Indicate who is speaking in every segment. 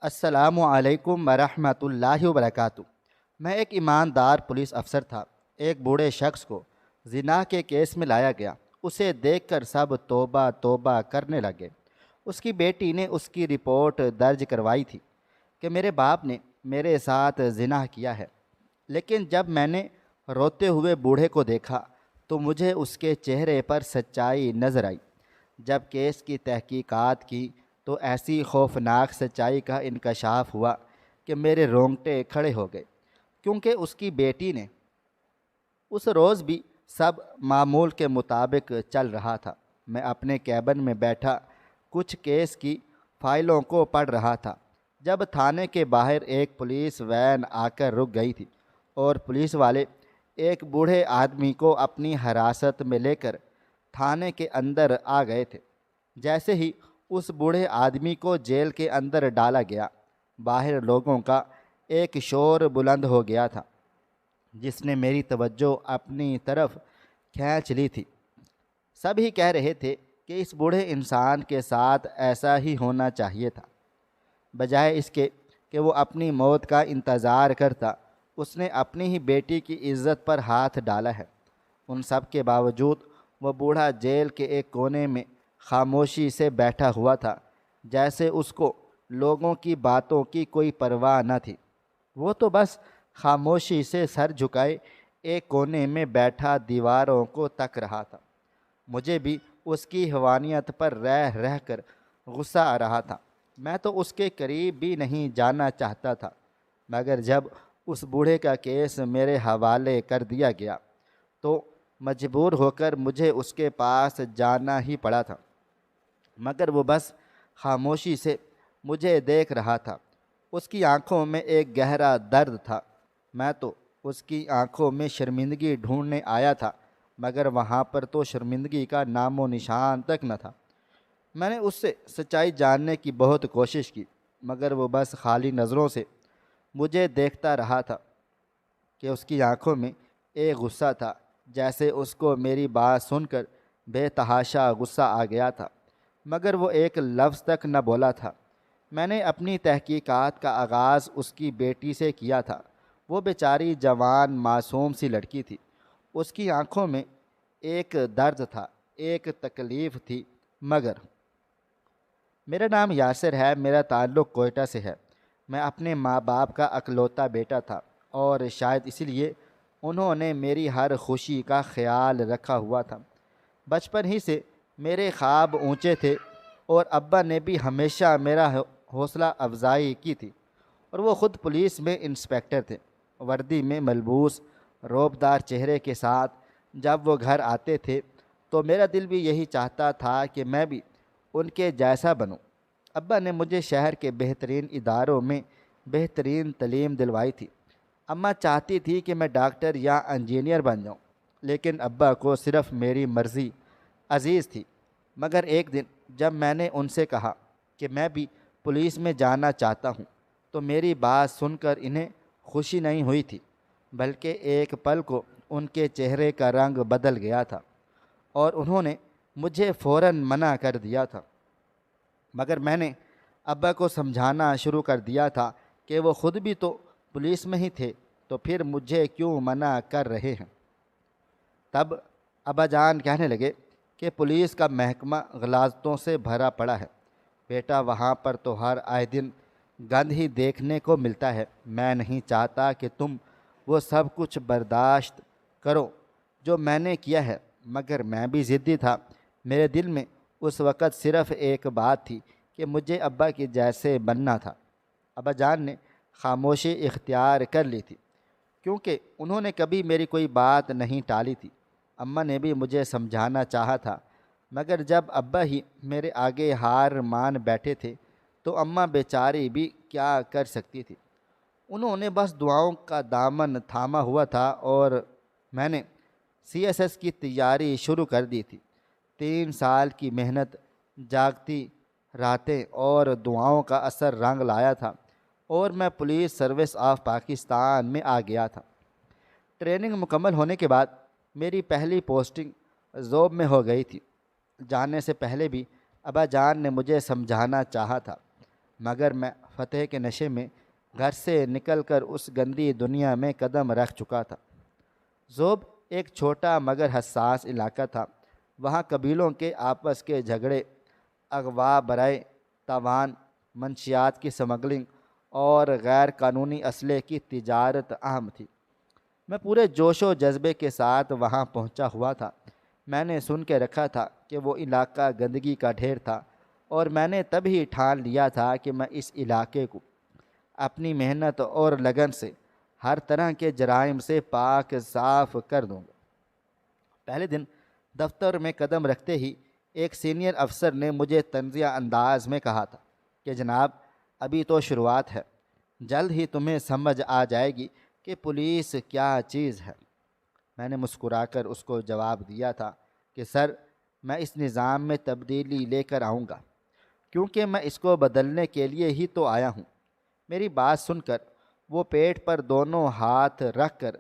Speaker 1: السلام علیکم ورحمۃ اللہ وبرکاتہ۔ میں ایک ایماندار پولیس افسر تھا۔ ایک بوڑھے شخص کو زنا کے کیس میں لایا گیا۔ اسے دیکھ کر سب توبہ توبہ کرنے لگے۔ اس کی بیٹی نے اس کی رپورٹ درج کروائی تھی کہ میرے باپ نے میرے ساتھ زنا کیا ہے، لیکن جب میں نے روتے ہوئے بوڑھے کو دیکھا تو مجھے اس کے چہرے پر سچائی نظر آئی۔ جب کیس کی تحقیقات کی تو ایسی خوفناک سچائی کا انکشاف ہوا کہ میرے رونگٹے کھڑے ہو گئے، کیونکہ اس کی بیٹی نے اس روز بھی سب معمول کے مطابق چل رہا تھا۔ میں اپنے کیبن میں بیٹھا کچھ کیس کی فائلوں کو پڑھ رہا تھا جب تھانے کے باہر ایک پولیس وین آ کر رک گئی تھی اور پولیس والے ایک بوڑھے آدمی کو اپنی حراست میں لے کر تھانے کے اندر آ گئے تھے۔ جیسے ہی اس بوڑھے آدمی کو جیل کے اندر ڈالا گیا، باہر لوگوں کا ایک شور بلند ہو گیا تھا جس نے میری توجہ اپنی طرف کھینچ لی تھی۔ سب ہی کہہ رہے تھے کہ اس بوڑھے انسان کے ساتھ ایسا ہی ہونا چاہیے تھا۔ بجائے اس کے کہ وہ اپنی موت کا انتظار کرتا، اس نے اپنی ہی بیٹی کی عزت پر ہاتھ ڈالا ہے۔ ان سب کے باوجود وہ بوڑھا جیل کے ایک کونے میں خاموشی سے بیٹھا ہوا تھا، جیسے اس کو لوگوں کی باتوں کی کوئی پرواہ نہ تھی۔ وہ تو بس خاموشی سے سر جھکائے ایک کونے میں بیٹھا دیواروں کو تک رہا تھا۔ مجھے بھی اس کی حیوانیت پر رہ رہ کر غصہ آ رہا تھا۔ میں تو اس کے قریب بھی نہیں جانا چاہتا تھا، مگر جب اس بوڑھے کا کیس میرے حوالے کر دیا گیا تو مجبور ہو کر مجھے اس کے پاس جانا ہی پڑا تھا۔ مگر وہ بس خاموشی سے مجھے دیکھ رہا تھا۔ اس کی آنکھوں میں ایک گہرا درد تھا۔ میں تو اس کی آنکھوں میں شرمندگی ڈھونڈنے آیا تھا، مگر وہاں پر تو شرمندگی کا نام و نشان تک نہ تھا۔ میں نے اس سے سچائی جاننے کی بہت کوشش کی، مگر وہ بس خالی نظروں سے مجھے دیکھتا رہا تھا کہ اس کی آنکھوں میں ایک غصہ تھا، جیسے اس کو میری بات سن کر بے تحاشا غصہ آ گیا تھا، مگر وہ ایک لفظ تک نہ بولا تھا۔ میں نے اپنی تحقیقات کا آغاز اس کی بیٹی سے کیا تھا۔ وہ بیچاری جوان معصوم سی لڑکی تھی۔ اس کی آنکھوں میں ایک درد تھا، ایک تکلیف تھی۔ مگر میرا نام یاسر ہے، میرا تعلق کوئٹہ سے ہے۔ میں اپنے ماں باپ کا اکلوتا بیٹا تھا اور شاید اسی لیے انہوں نے میری ہر خوشی کا خیال رکھا ہوا تھا۔ بچپن ہی سے میرے خواب اونچے تھے اور ابا نے بھی ہمیشہ میرا حوصلہ افزائی کی تھی، اور وہ خود پولیس میں انسپکٹر تھے۔ وردی میں ملبوس رعبدار چہرے کے ساتھ جب وہ گھر آتے تھے تو میرا دل بھی یہی چاہتا تھا کہ میں بھی ان کے جیسا بنوں۔ ابا نے مجھے شہر کے بہترین اداروں میں بہترین تعلیم دلوائی تھی۔ اماں چاہتی تھی کہ میں ڈاکٹر یا انجینئر بن جاؤں، لیکن ابا کو صرف میری مرضی عزیز تھی۔ مگر ایک دن جب میں نے ان سے کہا کہ میں بھی پولیس میں جانا چاہتا ہوں تو میری بات سن کر انہیں خوشی نہیں ہوئی تھی، بلکہ ایک پل کو ان کے چہرے کا رنگ بدل گیا تھا اور انہوں نے مجھے فوراً منع کر دیا تھا۔ مگر میں نے ابا کو سمجھانا شروع کر دیا تھا کہ وہ خود بھی تو پولیس میں ہی تھے، تو پھر مجھے کیوں منع کر رہے ہیں۔ تب ابا جان کہنے لگے کہ پولیس کا محکمہ غلاظتوں سے بھرا پڑا ہے بیٹا، وہاں پر تو ہر آئے دن گند ہی دیکھنے کو ملتا ہے۔ میں نہیں چاہتا کہ تم وہ سب کچھ برداشت کرو جو میں نے کیا ہے، مگر میں بھی ضدی تھا۔ میرے دل میں اس وقت صرف ایک بات تھی کہ مجھے ابا کے جیسے بننا تھا۔ ابا جان نے خاموشی اختیار کر لی تھی، کیونکہ انہوں نے کبھی میری کوئی بات نہیں ٹالی تھی۔ اماں نے بھی مجھے سمجھانا چاہا تھا، مگر جب ابا ہی میرے آگے ہار مان بیٹھے تھے تو اماں بیچاری بھی کیا کر سکتی تھی۔ انہوں نے بس دعاؤں کا دامن تھاما ہوا تھا اور میں نے CSS کی تیاری شروع کر دی تھی۔ 3 سال کی محنت، جاگتی راتیں اور دعاؤں کا اثر رنگ لایا تھا اور میں پولیس سروس آف پاکستان میں آ گیا تھا۔ ٹریننگ مکمل ہونے کے بعد میری پہلی پوسٹنگ ذوب میں ہو گئی تھی۔ جانے سے پہلے بھی ابا جان نے مجھے سمجھانا چاہا تھا، مگر میں فتح کے نشے میں گھر سے نکل کر اس گندی دنیا میں قدم رکھ چکا تھا۔ ذوب ایک چھوٹا مگر حساس علاقہ تھا۔ وہاں قبیلوں کے آپس کے جھگڑے، اغوا برائے تاوان، منشیات کی سمگلنگ اور غیر قانونی اسلحے کی تجارت عام تھی۔ میں پورے جوش و جذبے کے ساتھ وہاں پہنچا ہوا تھا۔ میں نے سن کے رکھا تھا کہ وہ علاقہ گندگی کا ڈھیر تھا، اور میں نے تب ہی ٹھان لیا تھا کہ میں اس علاقے کو اپنی محنت اور لگن سے ہر طرح کے جرائم سے پاک صاف کر دوں گا۔ پہلے دن دفتر میں قدم رکھتے ہی ایک سینئر افسر نے مجھے طنزیہ انداز میں کہا تھا کہ جناب، ابھی تو شروعات ہے، جلد ہی تمہیں سمجھ آ جائے گی کہ پولیس کیا چیز ہے۔ میں نے مسکرا کر اس کو جواب دیا تھا کہ سر، میں اس نظام میں تبدیلی لے کر آؤں گا، کیونکہ میں اس کو بدلنے کے لیے ہی تو آیا ہوں۔ میری بات سن کر وہ پیٹ پر دونوں ہاتھ رکھ کر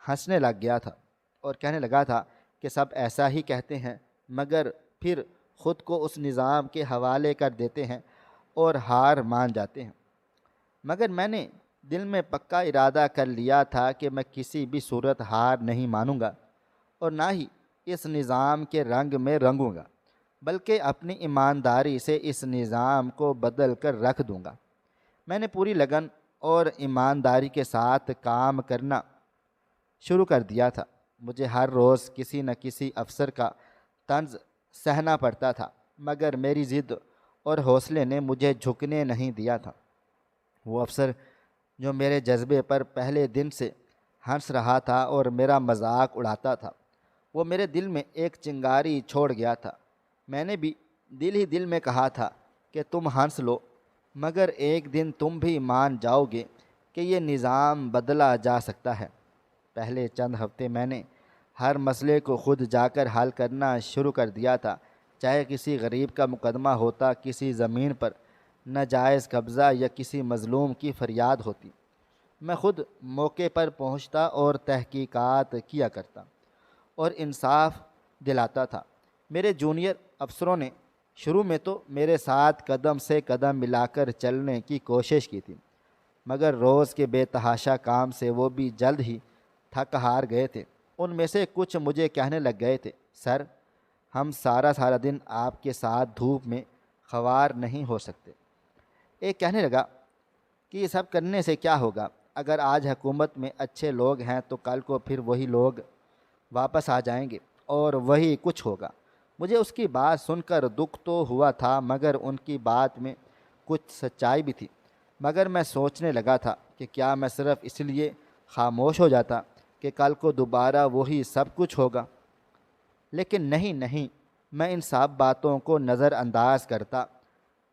Speaker 1: ہنسنے لگ گیا تھا اور کہنے لگا تھا کہ سب ایسا ہی کہتے ہیں، مگر پھر خود کو اس نظام کے حوالے کر دیتے ہیں اور ہار مان جاتے ہیں۔ مگر میں نے دل میں پکا ارادہ کر لیا تھا کہ میں کسی بھی صورت ہار نہیں مانوں گا، اور نہ ہی اس نظام کے رنگ میں رنگوں گا، بلکہ اپنی ایمانداری سے اس نظام کو بدل کر رکھ دوں گا۔ میں نے پوری لگن اور ایمانداری کے ساتھ کام کرنا شروع کر دیا تھا۔ مجھے ہر روز کسی نہ کسی افسر کا طنز سہنا پڑتا تھا، مگر میری ضد اور حوصلے نے مجھے جھکنے نہیں دیا تھا۔ وہ افسر جو میرے جذبے پر پہلے دن سے ہنس رہا تھا اور میرا مذاق اڑاتا تھا، وہ میرے دل میں ایک چنگاری چھوڑ گیا تھا۔ میں نے بھی دل ہی دل میں کہا تھا کہ تم ہنس لو، مگر ایک دن تم بھی مان جاؤ گے کہ یہ نظام بدلا جا سکتا ہے۔ پہلے چند ہفتے میں نے ہر مسئلے کو خود جا کر حل کرنا شروع کر دیا تھا، چاہے کسی غریب کا مقدمہ ہوتا، کسی زمین پر ناجائز قبضہ یا کسی مظلوم کی فریاد ہوتی۔ میں خود موقع پر پہنچتا اور تحقیقات کیا کرتا اور انصاف دلاتا تھا۔ میرے جونیئر افسروں نے شروع میں تو میرے ساتھ قدم سے قدم ملا کر چلنے کی کوشش کی تھی، مگر روز کے بے تحاشا کام سے وہ بھی جلد ہی تھک ہار گئے تھے۔ ان میں سے کچھ مجھے کہنے لگ گئے تھے، سر، ہم سارا دن آپ کے ساتھ دھوپ میں خوار نہیں ہو سکتے۔ ایک کہنے لگا کہ یہ سب کرنے سے کیا ہوگا؟ اگر آج حکومت میں اچھے لوگ ہیں تو کل کو پھر وہی لوگ واپس آ جائیں گے اور وہی کچھ ہوگا۔ مجھے اس کی بات سن کر دکھ تو ہوا تھا، مگر ان کی بات میں کچھ سچائی بھی تھی۔ مگر میں سوچنے لگا تھا کہ کیا میں صرف اس لیے خاموش ہو جاتا کہ کل کو دوبارہ وہی سب کچھ ہوگا؟ لیکن نہیں، میں ان سب باتوں کو نظر انداز کرتا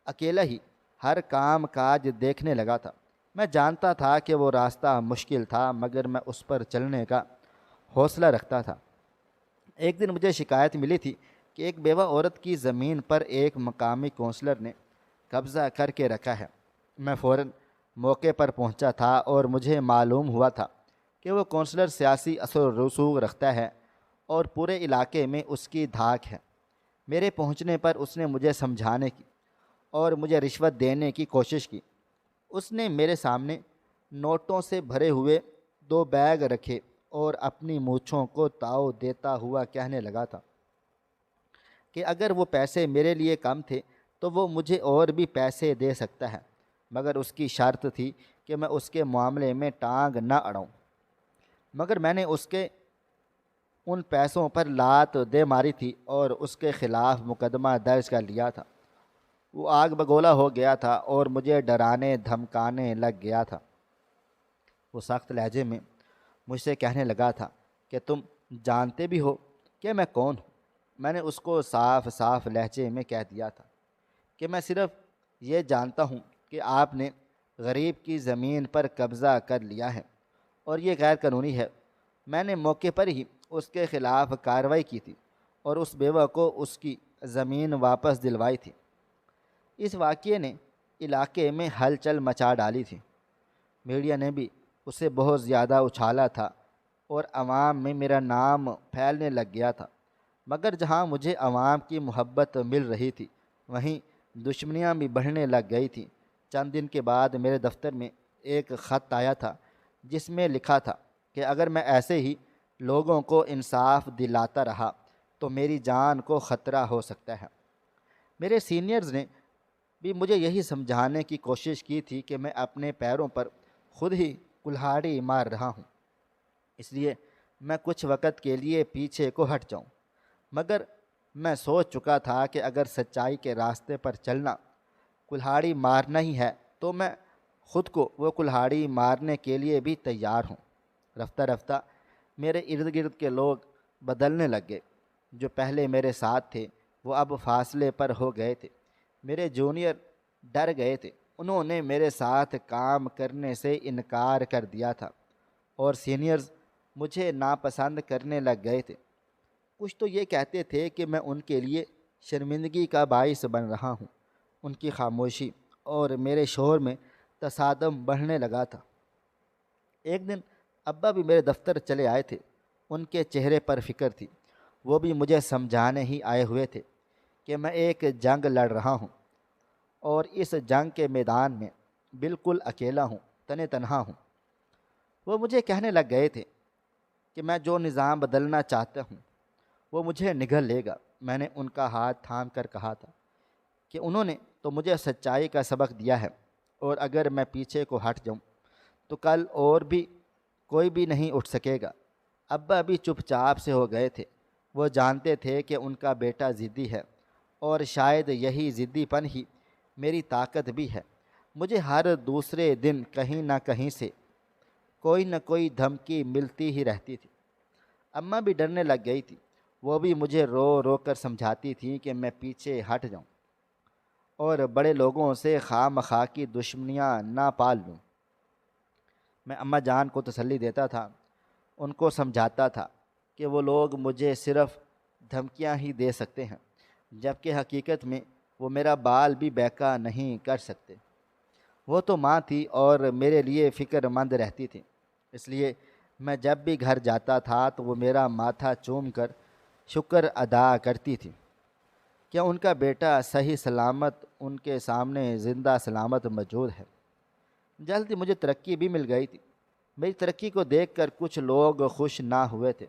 Speaker 1: اکیلا ہی ہر کام کاج دیکھنے لگا تھا۔ میں جانتا تھا کہ وہ راستہ مشکل تھا، مگر میں اس پر چلنے کا حوصلہ رکھتا تھا۔ ایک دن مجھے شکایت ملی تھی کہ ایک بیوہ عورت کی زمین پر ایک مقامی کونسلر نے قبضہ کر کے رکھا ہے۔ میں فوراً موقع پر پہنچا تھا اور مجھے معلوم ہوا تھا کہ وہ کونسلر سیاسی اثر و رسوخ رکھتا ہے اور پورے علاقے میں اس کی دھاک ہے۔ میرے پہنچنے پر اس نے مجھے سمجھانے کی اور مجھے رشوت دینے کی کوشش کی۔ اس نے میرے سامنے نوٹوں سے بھرے ہوئے 2 بیگ رکھے اور اپنی مونچھوں کو تاؤ دیتا ہوا کہنے لگا تھا کہ اگر وہ پیسے میرے لیے کم تھے تو وہ مجھے اور بھی پیسے دے سکتا ہے، مگر اس کی شرط تھی کہ میں اس کے معاملے میں ٹانگ نہ اڑاؤں۔ مگر میں نے اس کے ان پیسوں پر لات دے ماری تھی اور اس کے خلاف مقدمہ درج کر لیا تھا۔ وہ آگ بگولا ہو گیا تھا اور مجھے ڈرانے دھمکانے لگ گیا تھا۔ وہ سخت لہجے میں مجھ سے کہنے لگا تھا کہ تم جانتے بھی ہو کہ میں کون ہوں؟ میں نے اس کو صاف لہجے میں کہہ دیا تھا کہ میں صرف یہ جانتا ہوں کہ آپ نے غریب کی زمین پر قبضہ کر لیا ہے اور یہ غیر قانونی ہے۔ میں نے موقع پر ہی اس کے خلاف کارروائی کی تھی اور اس بیوہ کو اس کی زمین واپس دلوائی تھی۔ اس واقعے نے علاقے میں ہلچل مچا ڈالی تھی۔ میڈیا نے بھی اسے بہت زیادہ اچھالا تھا اور عوام میں میرا نام پھیلنے لگ گیا تھا۔ مگر جہاں مجھے عوام کی محبت مل رہی تھی، وہیں دشمنیاں بھی بڑھنے لگ گئی تھیں۔ چند دن کے بعد میرے دفتر میں ایک خط آیا تھا جس میں لکھا تھا کہ اگر میں ایسے ہی لوگوں کو انصاف دلاتا رہا تو میری جان کو خطرہ ہو سکتا ہے۔ میرے سینئرز نے بھی مجھے یہی سمجھانے کی کوشش کی تھی کہ میں اپنے پیروں پر خود ہی کلہاڑی مار رہا ہوں، اس لیے میں کچھ وقت کے لیے پیچھے کو ہٹ جاؤں، مگر میں سوچ چکا تھا کہ اگر سچائی کے راستے پر چلنا کلہاڑی مارنا ہی ہے تو میں خود کو وہ کلہاڑی مارنے کے لیے بھی تیار ہوں۔ رفتہ رفتہ میرے ارد گرد کے لوگ بدلنے لگ گئے۔ جو پہلے میرے ساتھ تھے وہ اب فاصلے پر ہو گئے تھے۔ میرے جونیئر ڈر گئے تھے، انہوں نے میرے ساتھ کام کرنے سے انکار کر دیا تھا، اور سینئرز مجھے ناپسند کرنے لگ گئے تھے۔ کچھ تو یہ کہتے تھے کہ میں ان کے لیے شرمندگی کا باعث بن رہا ہوں۔ ان کی خاموشی اور میرے شور میں تصادم بڑھنے لگا تھا۔ ایک دن ابا بھی میرے دفتر چلے آئے تھے۔ ان کے چہرے پر فکر تھی۔ وہ بھی مجھے سمجھانے ہی آئے ہوئے تھے کہ میں ایک جنگ لڑ رہا ہوں اور اس جنگ کے میدان میں بالکل اکیلا ہوں، تنہا ہوں۔ وہ مجھے کہنے لگ گئے تھے کہ میں جو نظام بدلنا چاہتا ہوں وہ مجھے نگل لے گا۔ میں نے ان کا ہاتھ تھام کر کہا تھا کہ انہوں نے تو مجھے سچائی کا سبق دیا ہے، اور اگر میں پیچھے کو ہٹ جاؤں تو کل اور بھی کوئی بھی نہیں اٹھ سکے گا۔ ابا بھی چپ چاپ سے ہو گئے تھے۔ وہ جانتے تھے کہ ان کا بیٹا ضدی ہے، اور شاید یہی ضدی پن ہی میری طاقت بھی ہے۔ مجھے ہر دوسرے دن کہیں نہ کہیں سے کوئی نہ کوئی دھمکی ملتی ہی رہتی تھی۔ اماں بھی ڈرنے لگ گئی تھی۔ وہ بھی مجھے رو رو کر سمجھاتی تھیں کہ میں پیچھے ہٹ جاؤں اور بڑے لوگوں سے خواہ مخواہ کی دشمنیاں نہ پال لوں۔ میں اماں جان کو تسلی دیتا تھا، ان کو سمجھاتا تھا کہ وہ لوگ مجھے صرف دھمکیاں ہی دے سکتے ہیں، جبکہ حقیقت میں وہ میرا بال بھی بیکا نہیں کر سکتے۔ وہ تو ماں تھی اور میرے لیے فکر مند رہتی تھی، اس لیے میں جب بھی گھر جاتا تھا تو وہ میرا ماتھا چوم کر شکر ادا کرتی تھی۔ کیا ان کا بیٹا صحیح سلامت ان کے سامنے زندہ سلامت موجود ہے؟ جلدی مجھے ترقی بھی مل گئی تھی۔ میری ترقی کو دیکھ کر کچھ لوگ خوش نہ ہوئے تھے،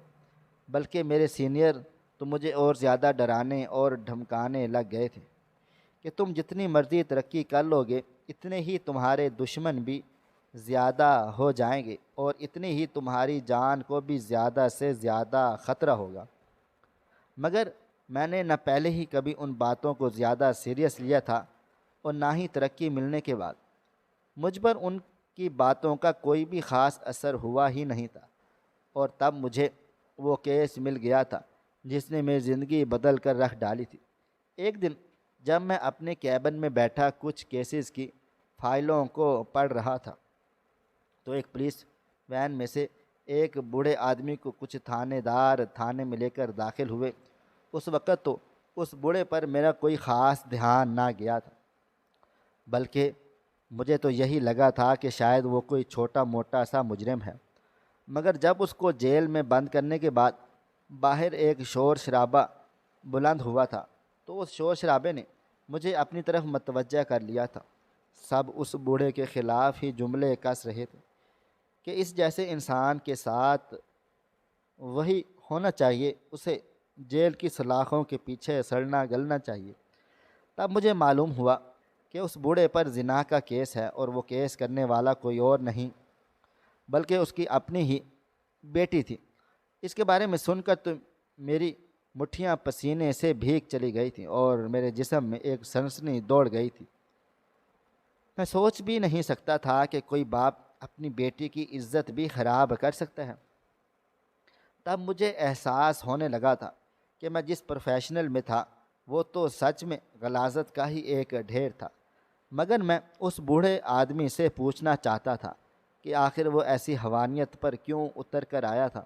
Speaker 1: بلکہ میرے سینئر تو مجھے اور زیادہ ڈرانے اور دھمکانے لگ گئے تھے کہ تم جتنی مرضی ترقی کر لو گے اتنے ہی تمہارے دشمن بھی زیادہ ہو جائیں گے، اور اتنی ہی تمہاری جان کو بھی زیادہ سے زیادہ خطرہ ہوگا۔ مگر میں نے نہ پہلے ہی کبھی ان باتوں کو زیادہ سیریس لیا تھا، اور نہ ہی ترقی ملنے کے بعد مجھ پر ان کی باتوں کا کوئی بھی خاص اثر ہوا ہی نہیں تھا۔ اور تب مجھے وہ کیس مل گیا تھا جس نے میری زندگی بدل کر رکھ ڈالی تھی۔ ایک دن جب میں اپنے کیبن میں بیٹھا کچھ کیسز کی فائلوں کو پڑھ رہا تھا تو ایک پولیس وین میں سے ایک بوڑھے آدمی کو کچھ تھانے دار تھانے میں لے کر داخل ہوئے۔ اس وقت تو اس بوڑھے پر میرا کوئی خاص دھیان نہ گیا تھا، بلکہ مجھے تو یہی لگا تھا کہ شاید وہ کوئی چھوٹا موٹا سا مجرم ہے۔ مگر جب اس کو جیل میں بند کرنے کے بعد باہر ایک شور شرابہ بلند ہوا تھا تو اس شور شرابے نے مجھے اپنی طرف متوجہ کر لیا تھا۔ سب اس بوڑھے کے خلاف ہی جملے کس رہے تھے کہ اس جیسے انسان کے ساتھ وہی ہونا چاہیے، اسے جیل کی سلاخوں کے پیچھے سڑنا گلنا چاہیے۔ تب مجھے معلوم ہوا کہ اس بوڑھے پر زنا کا کیس ہے، اور وہ کیس کرنے والا کوئی اور نہیں بلکہ اس کی اپنی ہی بیٹی تھی۔ اس کے بارے میں سن کر تو میری مٹھیاں پسینے سے بھیگ چلی گئی تھیں اور میرے جسم میں ایک سنسنی دوڑ گئی تھی۔ میں سوچ بھی نہیں سکتا تھا کہ کوئی باپ اپنی بیٹی کی عزت بھی خراب کر سکتا ہے۔ تب مجھے احساس ہونے لگا تھا کہ میں جس پروفیشنل میں تھا وہ تو سچ میں غلاظت کا ہی ایک ڈھیر تھا۔ مگر میں اس بوڑھے آدمی سے پوچھنا چاہتا تھا کہ آخر وہ ایسی حوانیت پر کیوں اتر کر آیا تھا۔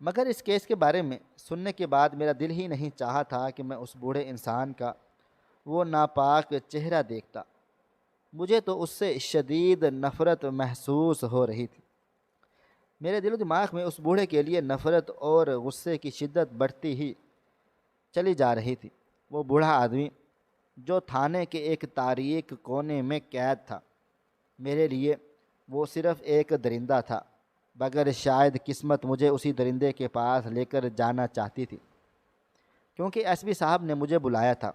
Speaker 1: مگر اس کیس کے بارے میں سننے کے بعد میرا دل ہی نہیں چاہا تھا کہ میں اس بوڑھے انسان کا وہ ناپاک چہرہ دیکھتا۔ مجھے تو اس سے شدید نفرت محسوس ہو رہی تھی۔ میرے دل و دماغ میں اس بوڑھے کے لیے نفرت اور غصے کی شدت بڑھتی ہی چلی جا رہی تھی۔ وہ بوڑھا آدمی جو تھانے کے ایک تاریک کونے میں قید تھا۔ میرے لیے وہ صرف ایک درندہ تھا، مگر شاید قسمت مجھے اسی درندے کے پاس لے کر جانا چاہتی تھی، کیونکہ ایس پی صاحب نے مجھے بلایا تھا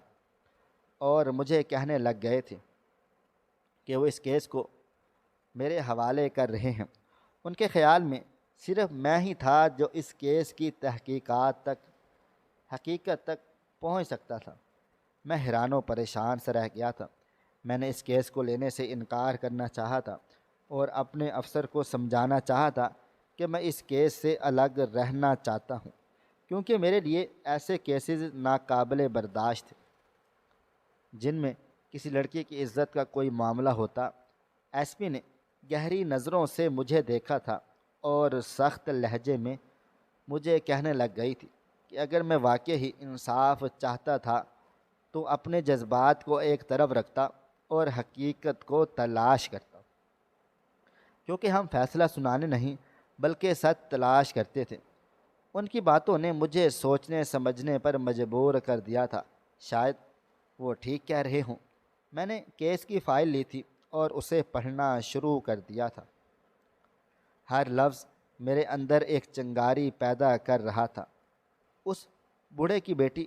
Speaker 1: اور مجھے کہنے لگ گئے تھے کہ وہ اس کیس کو میرے حوالے کر رہے ہیں۔ ان کے خیال میں صرف میں ہی تھا جو اس کیس کی حقیقت تک پہنچ سکتا تھا۔ میں حیران و پریشان سے رہ گیا تھا۔ میں نے اس کیس کو لینے سے انکار کرنا چاہا تھا اور اپنے افسر کو سمجھانا چاہا تھا کہ میں اس کیس سے الگ رہنا چاہتا ہوں، کیونکہ میرے لیے ایسے کیسز ناقابل برداشت تھے جن میں کسی لڑکی کی عزت کا کوئی معاملہ ہوتا۔ ایس پی نے گہری نظروں سے مجھے دیکھا تھا اور سخت لہجے میں مجھے کہنے لگ گئی تھی کہ اگر میں واقعی انصاف چاہتا تھا تو اپنے جذبات کو ایک طرف رکھتا اور حقیقت کو تلاش کرتا، کیونکہ ہم فیصلہ سنانے نہیں بلکہ سچ تلاش کرتے تھے۔ ان کی باتوں نے مجھے سوچنے سمجھنے پر مجبور کر دیا تھا۔ شاید وہ ٹھیک کہہ رہے ہوں۔ میں نے کیس کی فائل لی تھی اور اسے پڑھنا شروع کر دیا تھا۔ ہر لفظ میرے اندر ایک چنگاری پیدا کر رہا تھا۔ اس بوڑھے کی بیٹی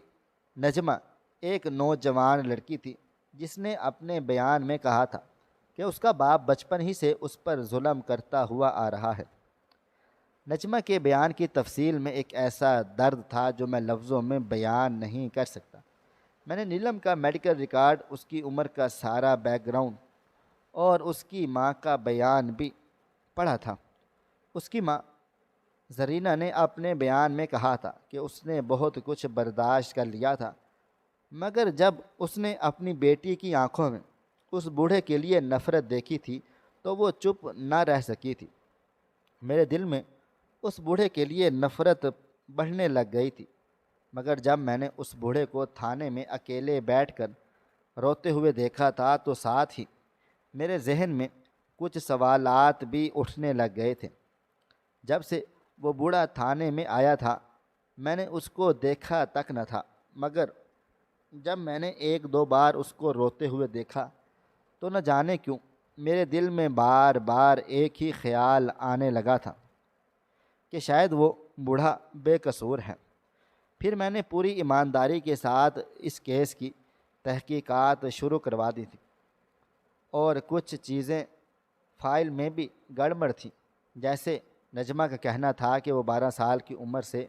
Speaker 1: نجمہ ایک نوجوان لڑکی تھی جس نے اپنے بیان میں کہا تھا کہ اس کا باپ بچپن ہی سے اس پر ظلم کرتا ہوا آ رہا ہے۔ نجمہ کے بیان کی تفصیل میں ایک ایسا درد تھا جو میں لفظوں میں بیان نہیں کر سکتا۔ میں نے نیلم کا میڈیکل ریکارڈ، اس کی عمر کا سارا بیک گراؤنڈ اور اس کی ماں کا بیان بھی پڑھا تھا۔ اس کی ماں زرینہ نے اپنے بیان میں کہا تھا کہ اس نے بہت کچھ برداشت کر لیا تھا، مگر جب اس نے اپنی بیٹی کی آنکھوں میں اس بوڑھے کے لیے نفرت دیکھی تھی تو وہ چپ نہ رہ سکی تھی۔ میرے دل میں اس بوڑھے کے لیے نفرت بڑھنے لگ گئی تھی، مگر جب میں نے اس بوڑھے کو تھانے میں اکیلے بیٹھ کر روتے ہوئے دیکھا تھا تو ساتھ ہی میرے ذہن میں کچھ سوالات بھی اٹھنے لگ گئے تھے۔ جب سے وہ بوڑھا تھانے میں آیا تھا میں نے اس کو دیکھا تک نہ تھا، مگر جب میں نے ایک دو بار اس کو روتے ہوئے دیکھا تو نہ جانے کیوں میرے دل میں بار بار ایک ہی خیال آنے لگا تھا کہ شاید وہ بوڑھا بے قصور ہے۔ پھر میں نے پوری ایمانداری کے ساتھ اس کیس کی تحقیقات شروع کروا دی تھی، اور کچھ چیزیں فائل میں بھی گڑبڑ تھیں۔ جیسے نجمہ کا کہنا تھا کہ وہ 12 سال کی عمر سے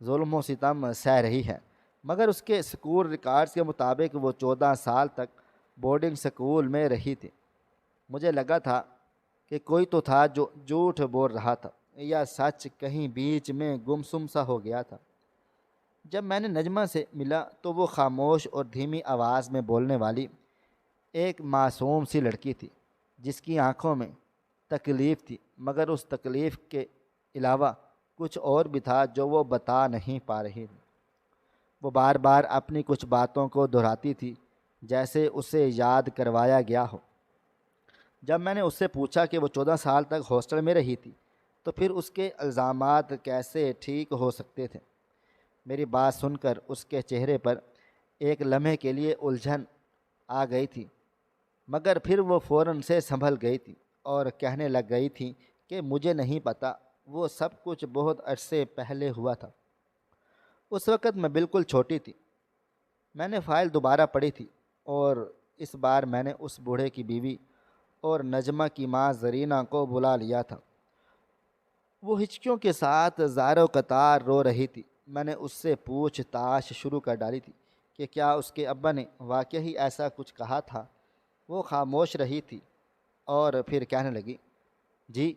Speaker 1: ظلم و ستم سہ رہی ہے، مگر اس کے اسکول ریکارڈز کے مطابق وہ 14 سال تک بورڈنگ اسکول میں رہی تھی۔ مجھے لگا تھا کہ کوئی تو تھا جو جھوٹ بول رہا تھا یا سچ کہیں بیچ میں گمسم سا ہو گیا تھا۔ جب میں نے نجمہ سے ملا تو وہ خاموش اور دھیمی آواز میں بولنے والی ایک معصوم سی لڑکی تھی جس کی آنکھوں میں تکلیف تھی، مگر اس تکلیف کے علاوہ کچھ اور بھی تھا جو وہ بتا نہیں پا رہی تھی۔ وہ بار بار اپنی کچھ باتوں کو دہراتی تھی جیسے اسے یاد کروایا گیا ہو۔ جب میں نے اس سے پوچھا کہ وہ 14 سال تک ہاسٹل میں رہی تھی تو پھر اس کے الزامات کیسے ٹھیک ہو سکتے تھے، میری بات سن کر اس کے چہرے پر ایک لمحے کے لیے الجھن آ گئی تھی، مگر پھر وہ فوراً سے سنبھل گئی تھی اور کہنے لگ گئی تھی کہ مجھے نہیں پتہ، وہ سب کچھ بہت عرصے پہلے ہوا تھا۔ اس وقت میں بالکل چھوٹی تھی۔ میں نے فائل دوبارہ پڑھی تھی اور اس بار میں نے اس بوڑھے کی بیوی اور نجمہ کی ماں زرینہ کو بلا لیا تھا۔ وہ ہچکیوں کے ساتھ زار و قطار رو رہی تھی۔ میں نے اس سے پوچھ تاچھ شروع کر ڈالی تھی کہ کیا اس کے ابا نے واقعی ایسا کچھ کہا تھا۔ وہ خاموش رہی تھی اور پھر کہنے لگی، جی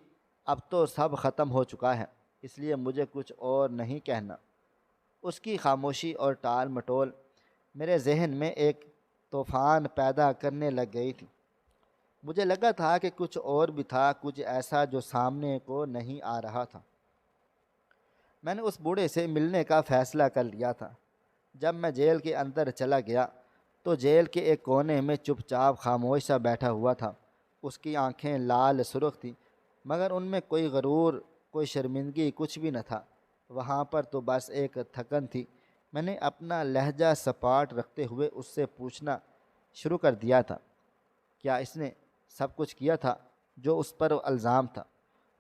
Speaker 1: اب تو سب ختم ہو چکا ہے، اس لیے مجھے کچھ اور نہیں کہنا۔ اس کی خاموشی اور ٹال مٹول میرے ذہن میں ایک طوفان پیدا کرنے لگ گئی تھی۔ مجھے لگا تھا کہ کچھ اور بھی تھا، کچھ ایسا جو سامنے کو نہیں آ رہا تھا۔ میں نے اس بوڑھے سے ملنے کا فیصلہ کر لیا تھا۔ جب میں جیل کے اندر چلا گیا تو جیل کے ایک کونے میں چپ چاپ خاموش سا بیٹھا ہوا تھا۔ اس کی آنکھیں لال سرخ تھیں، مگر ان میں کوئی غرور، کوئی شرمندگی کچھ بھی نہ تھا۔ وہاں پر تو بس ایک تھکن تھی۔ میں نے اپنا لہجہ سپاٹ رکھتے ہوئے اس سے پوچھنا شروع کر دیا تھا۔ کیا اس نے سب کچھ کیا تھا جو اس پر الزام تھا؟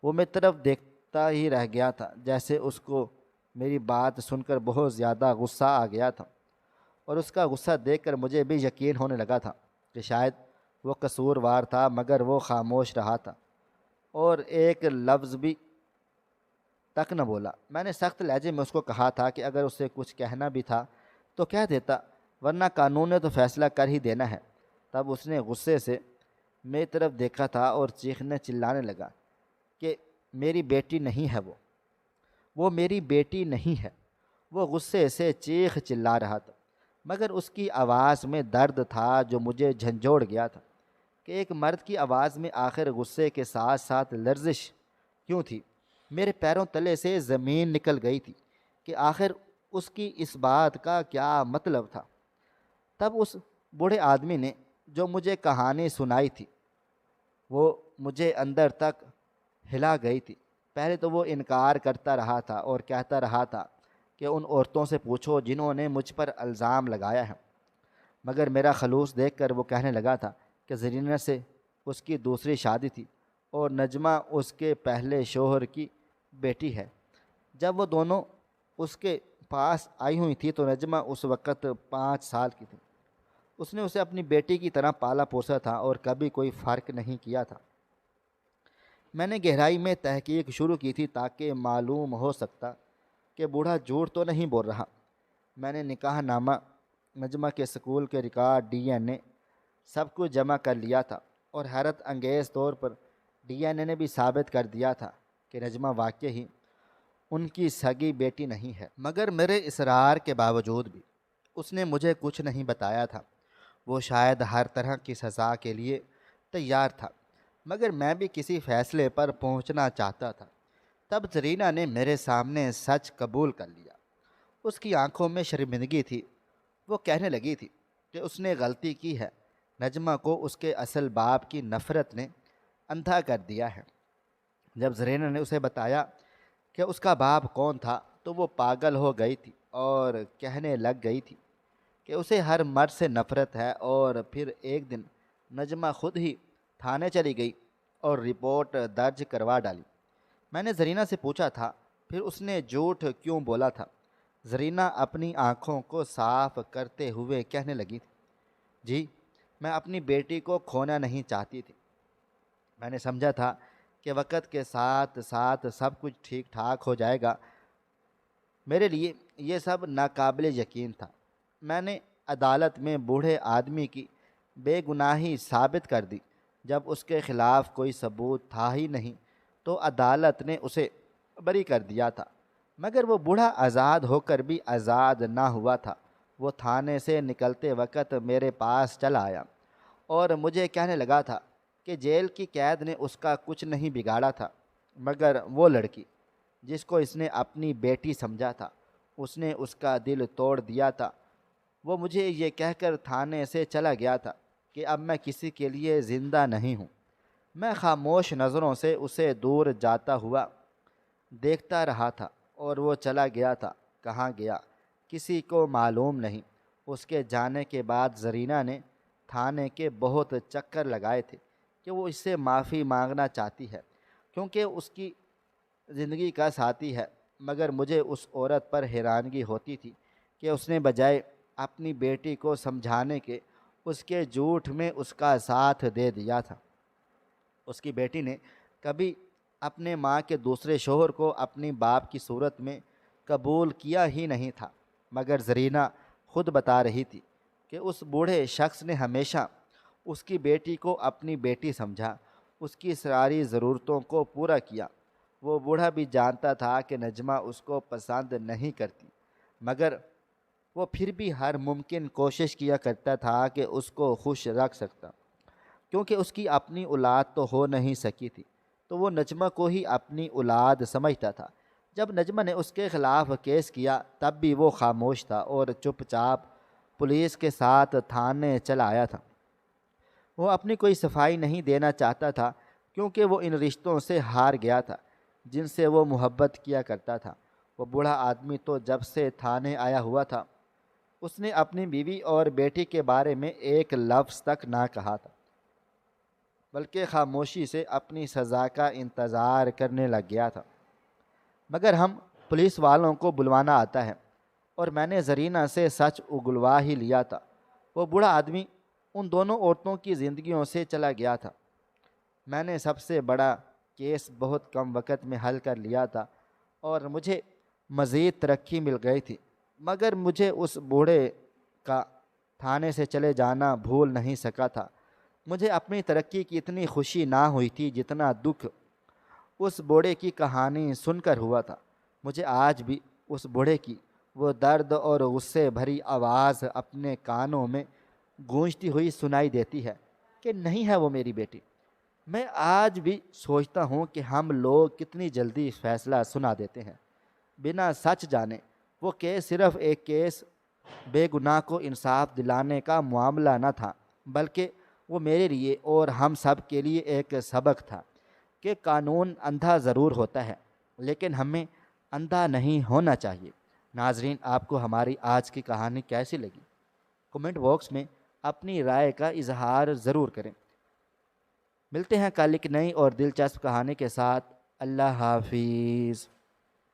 Speaker 1: وہ میری طرف دیکھتا ہی رہ گیا تھا، جیسے اس کو میری بات سن کر بہت زیادہ غصہ آ گیا تھا، اور اس کا غصہ دیکھ کر مجھے بھی یقین ہونے لگا تھا کہ شاید وہ قصوروار تھا، مگر وہ خاموش رہا تھا اور ایک لفظ بھی تک نہ بولا۔ میں نے سخت لہجے میں اس کو کہا تھا کہ اگر اسے کچھ کہنا بھی تھا تو کہہ دیتا، ورنہ قانون نے تو فیصلہ کر ہی دینا ہے۔ تب اس نے غصے سے میری طرف دیکھا تھا اور چیخنے چلانے لگا کہ میری بیٹی نہیں ہے وہ میری بیٹی نہیں ہے۔ وہ غصے سے چیخ چلا رہا تھا، مگر اس کی آواز میں درد تھا جو مجھے جھنجھوڑ گیا تھا کہ ایک مرد کی آواز میں آخر غصے کے ساتھ ساتھ لرزش کیوں تھی؟ میرے پیروں تلے سے زمین نکل گئی تھی کہ آخر اس کی اس بات کا کیا مطلب تھا۔ تب اس بوڑھے آدمی نے جو مجھے کہانی سنائی تھی وہ مجھے اندر تک ہلا گئی تھی۔ پہلے تو وہ انکار کرتا رہا تھا اور کہتا رہا تھا کہ ان عورتوں سے پوچھو جنہوں نے مجھ پر الزام لگایا ہے، مگر میرا خلوص دیکھ کر وہ کہنے لگا تھا کہ زرینہ سے اس کی دوسری شادی تھی اور نجمہ اس کے پہلے شوہر کی بیٹی ہے۔ جب وہ دونوں اس کے پاس آئی ہوئی تھی تو نجمہ اس وقت 5 سال کی تھی۔ اس نے اسے اپنی بیٹی کی طرح پالا پوسا تھا اور کبھی کوئی فرق نہیں کیا تھا۔ میں نے گہرائی میں تحقیق شروع کی تھی تاکہ معلوم ہو سکتا کہ بوڑھا جھوٹ تو نہیں بول رہا۔ میں نے نکاح نامہ، نجمہ کے سکول کے ریکارڈ، ڈی این اے سب کچھ جمع کر لیا تھا، اور حیرت انگیز طور پر ڈی این اے نے بھی ثابت کر دیا تھا کہ نجمہ واقعی ان کی سگی بیٹی نہیں ہے۔ مگر میرے اصرار کے باوجود بھی اس نے مجھے کچھ نہیں بتایا تھا۔ وہ شاید ہر طرح کی سزا کے لیے تیار تھا، مگر میں بھی کسی فیصلے پر پہنچنا چاہتا تھا۔ تب زرینہ نے میرے سامنے سچ قبول کر لیا۔ اس کی آنکھوں میں شرمندگی تھی۔ وہ کہنے لگی تھی کہ اس نے غلطی کی ہے۔ نجمہ کو اس کے اصل باپ کی نفرت نے اندھا کر دیا ہے۔ جب زرینہ نے اسے بتایا کہ اس کا باپ کون تھا تو وہ پاگل ہو گئی تھی اور کہنے لگ گئی تھی کہ اسے ہر مرد سے نفرت ہے، اور پھر ایک دن نجمہ خود ہی تھانے چلی گئی اور رپورٹ درج کروا ڈالی۔ میں نے زرینہ سے پوچھا تھا پھر اس نے جھوٹ کیوں بولا تھا؟ زرینہ اپنی آنکھوں کو صاف کرتے ہوئے کہنے لگی تھی، جی میں اپنی بیٹی کو کھونا نہیں چاہتی تھی۔ میں نے سمجھا تھا کہ وقت کے ساتھ ساتھ سب کچھ ٹھیک ٹھاک ہو جائے گا۔ میرے لیے یہ سب ناقابل یقین تھا۔ میں نے عدالت میں بوڑھے آدمی کی بے گناہی ثابت کر دی۔ جب اس کے خلاف کوئی ثبوت تھا ہی نہیں تو عدالت نے اسے بری کر دیا تھا، مگر وہ بوڑھا آزاد ہو کر بھی آزاد نہ ہوا تھا۔ وہ تھانے سے نکلتے وقت میرے پاس چلا آیا اور مجھے کہنے لگا تھا کہ جیل کی قید نے اس کا کچھ نہیں بگاڑا تھا، مگر وہ لڑکی جس کو اس نے اپنی بیٹی سمجھا تھا اس نے اس کا دل توڑ دیا تھا۔ وہ مجھے یہ کہہ کر تھانے سے چلا گیا تھا کہ اب میں کسی کے لیے زندہ نہیں ہوں۔ میں خاموش نظروں سے اسے دور جاتا ہوا دیکھتا رہا تھا، اور وہ چلا گیا تھا۔ کہاں گیا کسی کو معلوم نہیں۔ اس کے جانے کے بعد زرینہ نے تھانے کے بہت چکر لگائے تھے کہ وہ اس سے معافی مانگنا چاہتی ہے کیونکہ اس کی زندگی کا ساتھی ہے، مگر مجھے اس عورت پر حیرانگی ہوتی تھی کہ اس نے بجائے اپنی بیٹی کو سمجھانے کے اس کے جھوٹ میں اس کا ساتھ دے دیا تھا۔ اس کی بیٹی نے کبھی اپنے ماں کے دوسرے شوہر کو اپنی باپ کی صورت میں قبول کیا ہی نہیں تھا، مگر زرینہ خود بتا رہی تھی کہ اس بوڑھے شخص نے ہمیشہ اس کی بیٹی کو اپنی بیٹی سمجھا، اس کی ساری ضرورتوں کو پورا کیا۔ وہ بوڑھا بھی جانتا تھا کہ نجمہ اس کو پسند نہیں کرتی، مگر وہ پھر بھی ہر ممکن کوشش کیا کرتا تھا کہ اس کو خوش رکھ سکتا، کیونکہ اس کی اپنی اولاد تو ہو نہیں سکی تھی، تو وہ نجمہ کو ہی اپنی اولاد سمجھتا تھا۔ جب نجمہ نے اس کے خلاف کیس کیا تب بھی وہ خاموش تھا اور چپ چاپ پولیس کے ساتھ تھانے چلا آیا تھا۔ وہ اپنی کوئی صفائی نہیں دینا چاہتا تھا کیونکہ وہ ان رشتوں سے ہار گیا تھا جن سے وہ محبت کیا کرتا تھا۔ وہ بوڑھا آدمی تو جب سے تھانے آیا ہوا تھا اس نے اپنی بیوی اور بیٹی کے بارے میں ایک لفظ تک نہ کہا تھا، بلکہ خاموشی سے اپنی سزا کا انتظار کرنے لگ گیا تھا۔ مگر ہم پولیس والوں کو بلوانا آتا ہے، اور میں نے زرینہ سے سچ اگلوا ہی لیا تھا۔ وہ بوڑھا آدمی ان دونوں عورتوں کی زندگیوں سے چلا گیا تھا۔ میں نے سب سے بڑا کیس بہت کم وقت میں حل کر لیا تھا، اور مجھے مزید ترقی مل گئی تھی، مگر مجھے اس بوڑھے کا تھانے سے چلے جانا بھول نہیں سکا تھا۔ مجھے اپنی ترقی کی اتنی خوشی نہ ہوئی تھی جتنا دکھ اس بوڑھے کی کہانی سن کر ہوا تھا۔ مجھے آج بھی اس بوڑھے کی وہ درد اور غصے بھری آواز اپنے کانوں میں گونجتی ہوئی سنائی دیتی ہے کہ نہیں ہے وہ میری بیٹی۔ میں آج بھی سوچتا ہوں کہ ہم لوگ کتنی جلدی فیصلہ سنا دیتے ہیں بنا سچ جانے۔ وہ کیس صرف ایک کیس بے گناہ کو انصاف دلانے کا معاملہ نہ تھا، بلکہ وہ میرے لیے اور ہم سب کے لیے ایک سبق تھا کہ قانون اندھا ضرور ہوتا ہے، لیکن ہمیں اندھا نہیں ہونا چاہیے۔ ناظرین، آپ کو ہماری آج کی کہانی کیسی لگی؟ کمنٹ باکس میں اپنی رائے کا اظہار ضرور کریں۔ ملتے ہیں کل ایک نئی اور دلچسپ کہانی کے ساتھ۔ اللہ حافظ۔